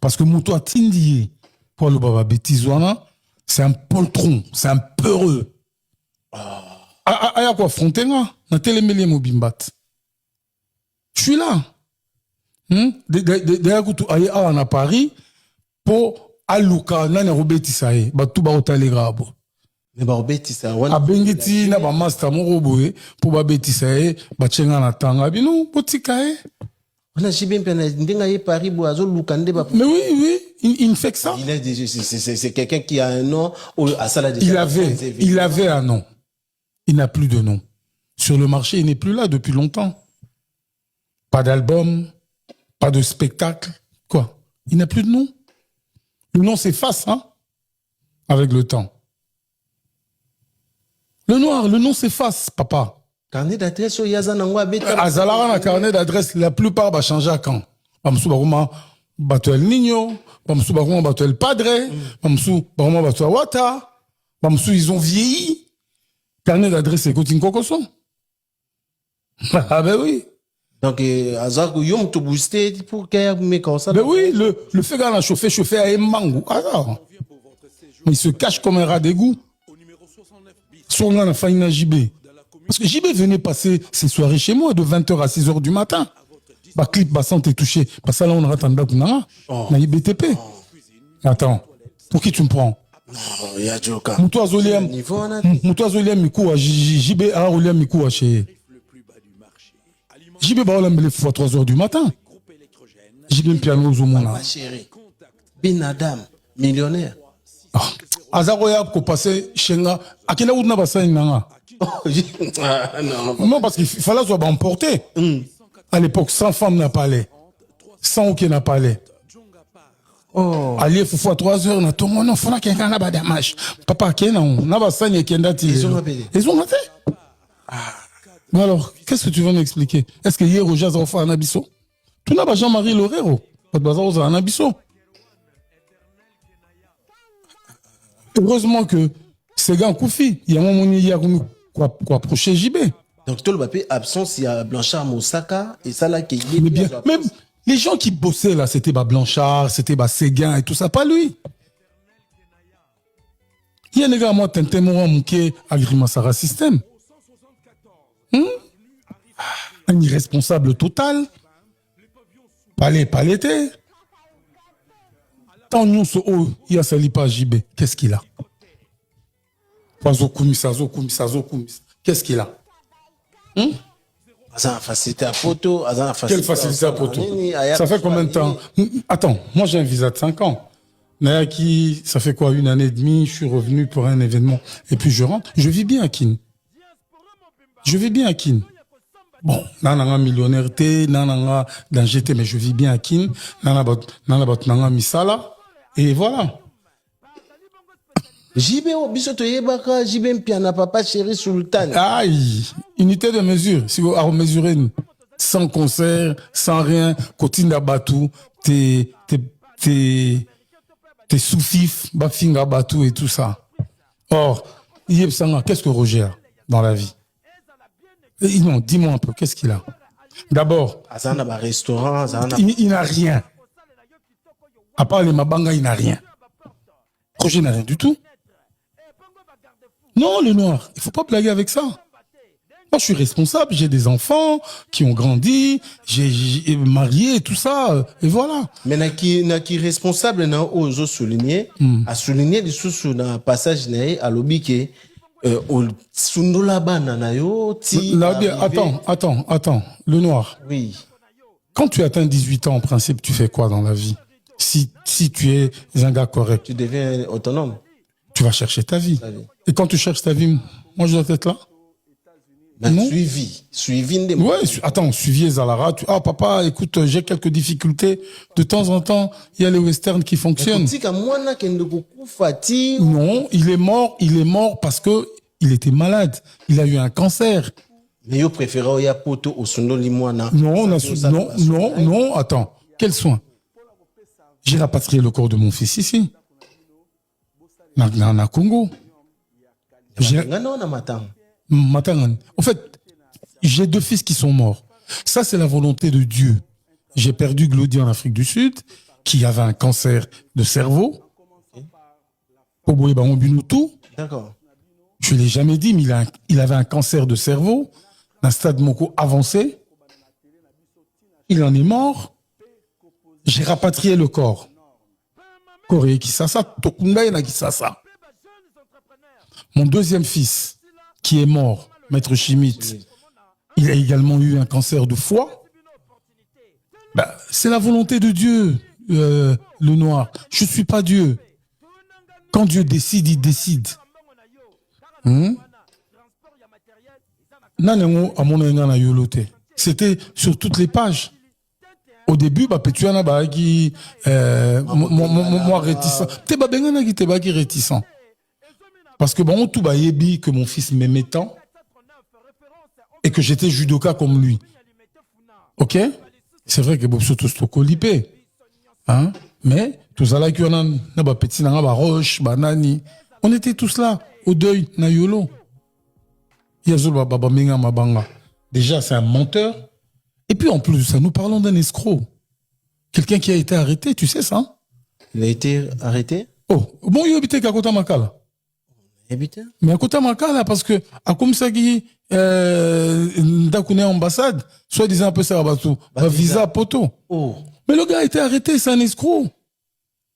Parce que Moutoua Tindi, pour le baba bêtisouana, c'est un poltron, c'est un peureux. Aya quoi, Frontenga, na télémélé mobimbat. Je suis là. D'ailleurs, on a Paris pour Aluka, nana robetisaye, ba tout ba otalégrabo. Mais ba robetisaye, a bengiti na ba master moroboé pour ba betisaye, ba tchenga na tanga bino potikaye. On a JB ndenga Paris boazo lukande ba. Mais oui, il ne fait que ça. C'est quelqu'un qui a un nom à ça déjà. Il avait un nom. Il n'a plus de nom. Sur le marché, il n'est plus là depuis longtemps. Pas d'album, pas de spectacle, quoi. Il n'a plus de nom. Le nom s'efface, hein, avec le temps. Le noir, le nom s'efface, papa. Carnet d'adresse, Azalara na carnet d'adresse, la plupart va changer à quand? Bamsou baruma bato el Niño, Bamsou baruma bato el Padre, Bamsou baruma bato el Wata, Bamsou ils ont vieilli. Carnet d'adresse, c'est Cotin Kokoson. Ah ben oui. Donc, Azar, yom to booster pour qu'il me comme ça. Ben oui, le fait qu'on a chauffé à Emmango. Alors, il se cache comme un rat d'égout. Son nom a failli na JB. Parce que JB venait passer ses soirées chez moi de 20h à 6h du matin. Bah, clip, bah, santé touché. Parce que là, on attend d'Akunara. Na IBTP. Attends. Pour qui tu me prends? Non, il y a Joka. Moutoua Zoliam Mikoua, JB a Oliam Mikoua chez. JB Baolam les fois 3h du matin. JB piano au monde. Ma chérie. Bin Adam, millionnaire. Azaroya ko passé chenga. À quelle heure on a passé nanga? Non, parce qu'il fallait soit emporté. À l'époque, 100 femmes n'a pas allé. 100 qui n'a pas allé. Allez, il faut 3 heures, na tout le monde, non, faut qu'il y ait un badamage. Papa, qui est là, on a pas ça, qui est là, ils ont appelé. Ils ont appelé. Mais alors, qu'est-ce que tu veux m'expliquer? Est-ce que hier, au jazz, on fait un abisso? Tu n'as pas Jean-Marie Lorero. Pas de bazar, on a un abisso. Heureusement que ces gars, Koufi, il y a un moment, il y a quoi approcher JB. Donc, tout le papier absence, il y a Blanchard Moussaka, et ça là qui est mais bien. Même les gens qui bossaient là, c'était Blanchard, c'était Séguin et tout ça, pas lui. Il y a un gars, moi, Tintin Moura Mouké, Agrimassara System. Un irresponsable total. Pas l'été. Tant nous so il y a sali pas JB. Qu'est-ce qu'il a? Qu'est-ce qu'il a? Facilité à photo. Quelle facilité à photo? Ça fait combien de temps? Attends, moi j'ai un visa de 5 ans. Ça fait quoi, 1 année et demie, je suis revenu pour un événement. Et puis je rentre. Je vis bien à Kin. Bon, nana millionnaire, nana danger, mais je vis bien à Kin. Nana misala. Et voilà. JB Obisoto Yebaka, JB Mpiana Papa Chéri Sultan. Aïe, unité de mesure. Si vous avez mesuré sans concert, sans rien, Kotinda Batou, t'es soufif, Bafinga Batou et tout ça. Or, Yebsanga, qu'est-ce que Roger a dans la vie? Non, dis-moi un peu, qu'est-ce qu'il a? D'abord, il n'a rien. À part les Mabanga, il n'a rien. Roger n'a rien du tout. Non, le noir, il ne faut pas blaguer avec ça. Moi, je suis responsable, j'ai des enfants qui ont grandi, j'ai marié et tout ça, et voilà. Mais qui responsable, n'a souligné, a souligné les sous dans le passage à l'obiki, Attends, le noir. Oui. Quand tu atteins 18 ans, en principe, tu fais quoi dans la vie? Si tu es un gars correct. Tu deviens autonome. Tu vas chercher ta vie. Et quand tu cherches ta vie, moi je dois être là. Suivi. Ouais, attends, suivi Zalara. Ah papa, écoute, j'ai quelques difficultés. De temps en temps, il y a les westerns qui fonctionnent. Non, il est mort parce que il était malade. Il a eu un cancer. Mais vous préférez y poto au sondo limouana. Non, attends. Quel soin? J'ai rapatrié le corps de mon fils ici. Dans Congo. En fait, j'ai 2 fils qui sont morts. Ça, c'est la volonté de Dieu. J'ai perdu Glody en Afrique du Sud, qui avait un cancer de cerveau. Oboye Bango Binutu. D'accord. Je ne l'ai jamais dit, mais il avait un cancer de cerveau, d'un stade moko avancé. Il en est mort. J'ai rapatrié le corps. Corée Kisasa, Tokunda na Kisasa. Mon deuxième fils, qui est mort, Maître Chimite, il a également eu un cancer de foie. Ben, c'est la volonté de Dieu, le noir. Je ne suis pas Dieu. Quand Dieu décide, il décide. C'était sur toutes les pages. Au début, Pétuana Bahagi, moi réticent. T'es Babengana qui t'es Bahagi réticent. Parce que bon, tout Bayebi que mon fils m'aimait tant et que j'étais judoka comme lui. Ok? C'est vrai que Bobso Tostoko lipé. Hein? Mais, tout ça là, qu'on a un petit roche, banani. On était tous là, au deuil, na yolo. Déjà, c'est un menteur. Et puis, en plus de ça, nous parlons d'un escroc. Quelqu'un qui a été arrêté, tu sais ça? Il a été arrêté? Oh, bon, il habite à Kota Makala. Habité? Mais à Kota Makala, parce que, à comme ça, Ndakune ambassade, soit disant un peu ça, visa poto. Oh. Mais le gars a été arrêté, c'est un escroc.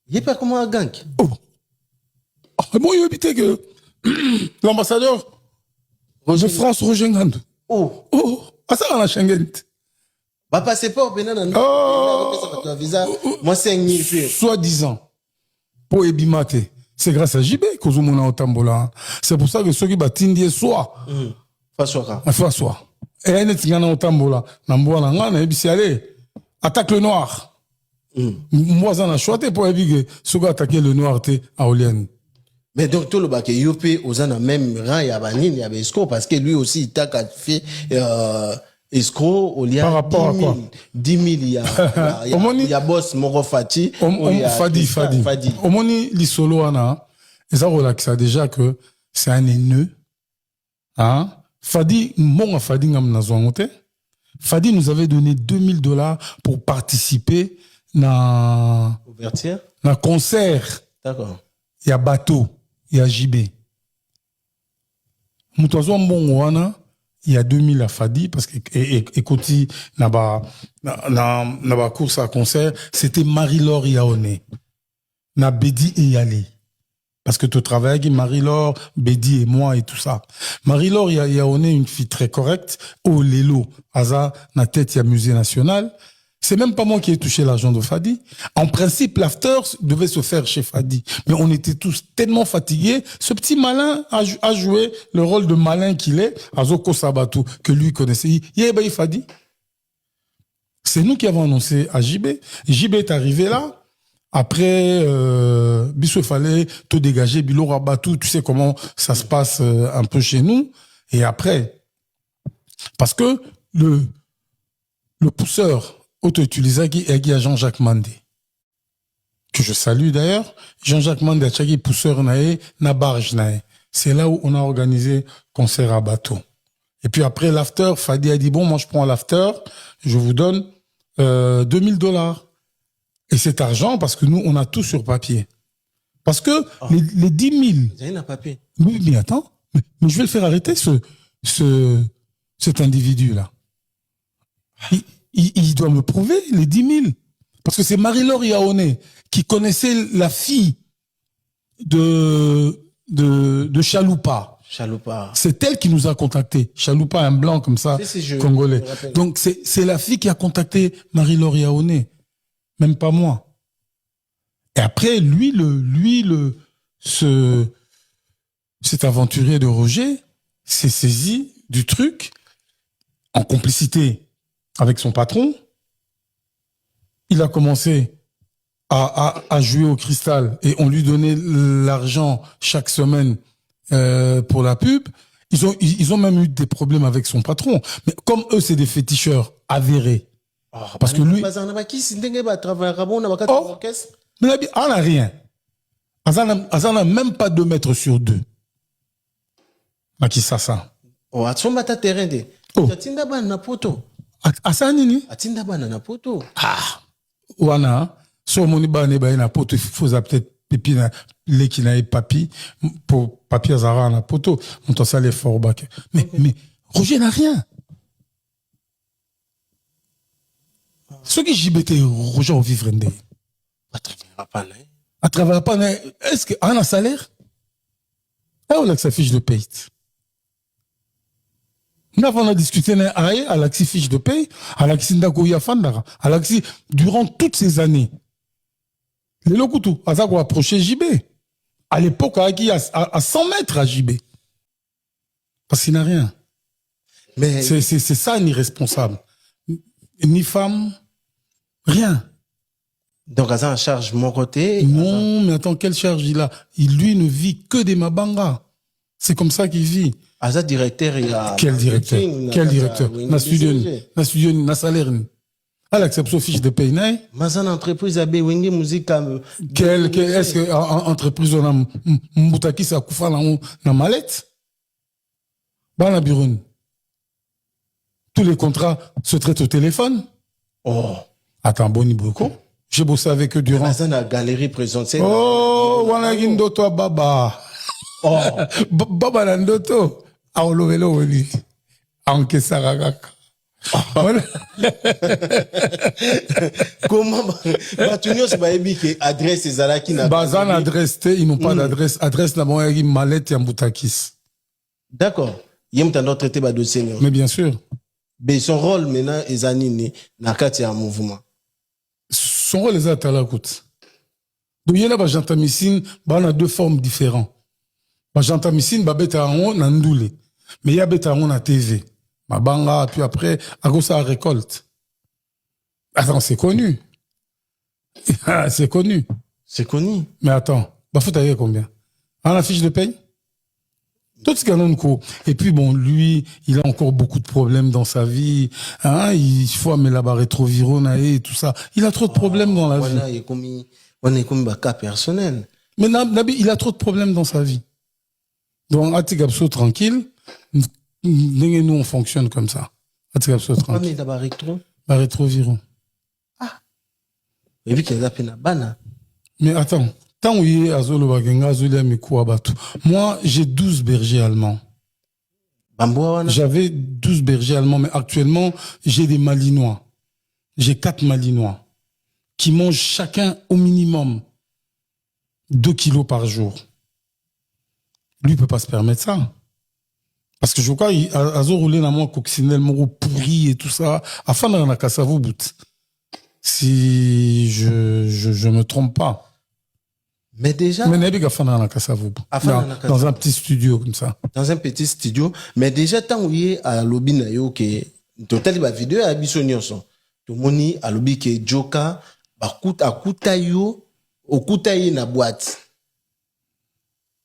Il n'est pas comme un gang. Oh. Bon, il habite que l'ambassadeur de France, Roger Ngandou. Oh. Oh. Ah, ça, on a Schengen. Bah, passeport, visa. Moi, c'est un millier. Soi-disant, pour Ebimate, c'est grâce à JB que vous avez Tambola. C'est pour ça que ceux qui battent soit. Soit. Et un étingana au Tambola. Namboa Nangana, et puis allez, attaque le noir. Moi, j'en ai choisi pour éviter que ceux qui attaquent le noir à Olienne. Mais donc, tout le bac, Yopé, aux en a même rang, il y a Banine, il y a Esco, parce que lui aussi, il t'a fait, escroc, au lieu par rapport à quoi? 10 000, il y a Boss Moro Fati. Fadi. Au moni, l'isolo, ana, et ça relaxa déjà que c'est un haineux. Hein? Fadi, mon Fadi, Fadi nous avait donné $2000 pour participer na concert. D'accord. Il y a bateau, il y a JB. Moutazo bon wana, il y a 2000 à Fadi parce que écoutez na ba course à concert, c'était Marie-Laure Yaone. Na Bedi et Yali. Parce que tu travailles avec Marie-Laure, Bedi et moi et tout ça. Marie-Laure Yaone, une fille très correcte. Oh, Lélo, Aza, na tête, il y a Musée National. C'est même pas moi qui ai touché l'argent de Fadi. En principe, l'after devait se faire chez Fadi. Mais on était tous tellement fatigués. Ce petit malin a joué le rôle de malin qu'il est, Azoko Sabatou, que lui connaissait. Il Fadi. C'est nous qui avons annoncé à JB. JB est arrivé là. Après, Bissou fallait te dégager, Bilo Rabatou, tu sais comment ça se passe un peu chez nous. Et après, parce que le pousseur auto-utilisé est Jean-Jacques Mandé, que je salue d'ailleurs. Jean-Jacques Mandé a tchagi pousseur nae, na barge nae. C'est là où on a organisé concert à bateau. Et puis après l'after, Fadi a dit bon, moi je prends l'after, je vous donne $2000. Et cet argent, parce que nous, on a tout sur papier. Parce que les 10 000... Vous avez un papier. Mais attends, mais je vais le faire arrêter, cet individu-là. Il doit me prouver les 10 000. Parce que c'est Marie-Laure Yaone qui connaissait la fille de Chaloupa. C'est elle qui nous a contactés. Chaloupa, un blanc comme ça, congolais. Donc c'est la fille qui a contacté Marie-Laure Yaone. Même pas moi. Et après, cet aventurier de Roger s'est saisi du truc en complicité avec son patron. Il a commencé à jouer au cristal et on lui donnait l'argent chaque semaine pour la pub. Ils ont même eu des problèmes avec son patron. Mais comme eux, c'est des féticheurs avérés. Parce que lui... mais on n'a rien. On n'a même pas 2 mètres sur 2. Maki Sasa. Oh, atsomba ta terrain de. Atinda bana na poto. Asa nini? Atinda bana na poto. Wana, So moni ba ne ba na poto faut peut-être pipi na leki na papi pour papi azara na poto on t'en sale fort bac. Mais Roger n'a rien. Ce qui JBT Roger au vivre ndé. À travers pas est-ce que a un salaire? Ah on a sa fiche de paye. Nous avons discuté à l'axi fiche de paye, à l'axi ndakoya fandara, à l'axi durant toutes ces années. Les lokutu, à ça qu'on approchait JB. À l'époque, à 100 mètres à JB. Parce qu'il n'a rien. Mais c'est ça, ni responsable. Ni femme, rien. Donc, à ça, en charge mon côté. Non, mais attends, quelle charge il a? Lui ne vit que des mabanga. C'est comme ça qu'il vit. À ça, directeur, il a. Quel directeur? Quel directeur? Na studio, na salaire. Elle accepte sa fiche de paye, non? Mais une entreprise a Wenge musique. Est-ce que entreprise on a Moutaki ça koufa na mallette? Bana bureau. Tous les contrats se traitent au téléphone. Oh. Attends, Boni Broko. J'ai bossé avec eux durant. Mais la galerie présentée. Oh, wana gindoto baba. Oh. Baba nandoto. Aolovelo weli. Anke saragaka. Comment Batunyo se baebi que adresse ezalaki na bazan adresse ils n'ont pas d'adresse adresse na bon mallette ya Mbutakis. D'accord. Yem tando traité ba dossier. Mais bien sûr. Mais son rôle maintenant ezanini na kati ya mouvement. Son rôle est à la coûte. Donc il y a ba jantamissine ba na deux formes différentes. Ba jantamissine ba beta on na ndoule. Mais il y a beta on na TV. Mabanga, puis après, à cause ça récolte. Attends, c'est connu. C'est connu. C'est connu. Mais attends, bah faut tailler combien? À la fiche de paye? Tout ce qu'il y a dans. Et puis bon, lui, il a encore beaucoup de problèmes dans sa vie. Hein, il faut amener la barre rétrovirone et tout ça. Il a trop de problèmes dans la vie. On est comme un cas personnel. Mais Nabi, il a trop de problèmes dans sa vie. Donc, Atigabso tranquille. Nous, on fonctionne comme ça. Mais d'abord rétro. La rétroviron. Ah. Et puis qu'il a peine à bana. Mais attends. Tant où il y a Azolo Bagenga, Azolo Amikou Batou. Moi, j'ai 12 bergers allemands. J'avais 12 bergers allemands, mais actuellement, j'ai des Malinois. J'ai 4 Malinois qui mangent chacun au minimum 2 kilos par jour. Lui, il peut pas se permettre ça. Parce que je crois qu'il a roulé dans mon coccinelle, mon pourri et tout ça. Afin d'en a cassé vos bouts. Si je me trompe pas. Mais déjà. Mais n'abîme afin d'en a cassé vos bouts. Dans un petit studio comme ça. Dans un petit studio. Mais déjà, tant où il est à l'obby na yo que, total, la vidéo à bisonioso. Tout moni à l'obby que Joka, à kuta yo, au kuta na boîte.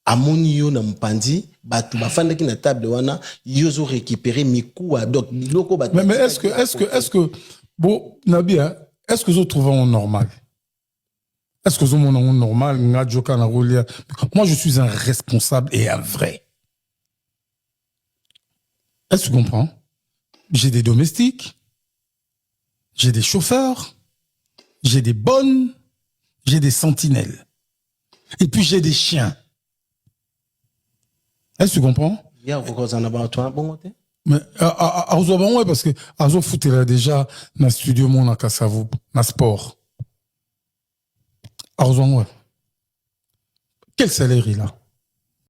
Amoni yo na mpandi batu bafanda ki na table wana yozo récupérer mikuwa donc loko batu. Mais est-ce que bon Nabi hein, est-ce que vous trouvez on normal? Est-ce que vous trouvez on normal ngadjoka na rolia? Moi je suis un responsable et un vrai. Est-ce que tu comprends? J'ai des domestiques, j'ai des chauffeurs, j'ai des bonnes, j'ai des sentinelles. Et puis j'ai des chiens. Est-ce que tu comprends? Il y a encore un abattoir, bon côté. Mais, ouais, parce que, Azo fout là déjà, dans studio, mon, à Kassavou, dans sport. Ouais. Quel salaire il a?